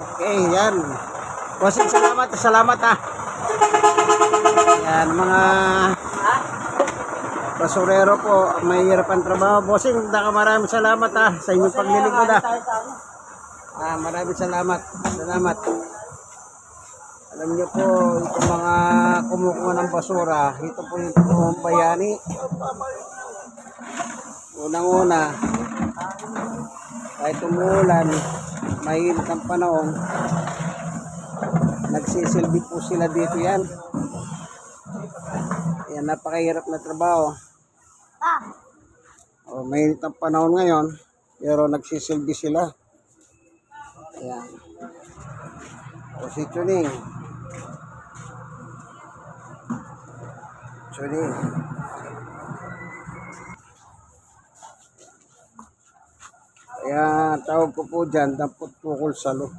Okay, yan. Bossing, salamat ha. Yan, mga basurero po, may hirapan trabaho. Bossing, maraming salamat ha sa inyong paglilingkod ha. Maraming salamat. Alam niyo po, itong mga kumukuha ng basura, ito po yung totoong bayani. Unang-una, kahit umulan, mainit ang panahon, nagsisilbi po sila dito yan. Yan, napakahirap na trabaho. Mainit ang panahon ngayon, pero nagsisilbi sila. Ayan. Si Chuning. Kaya tawag ko po dyan, dapat tukol salo.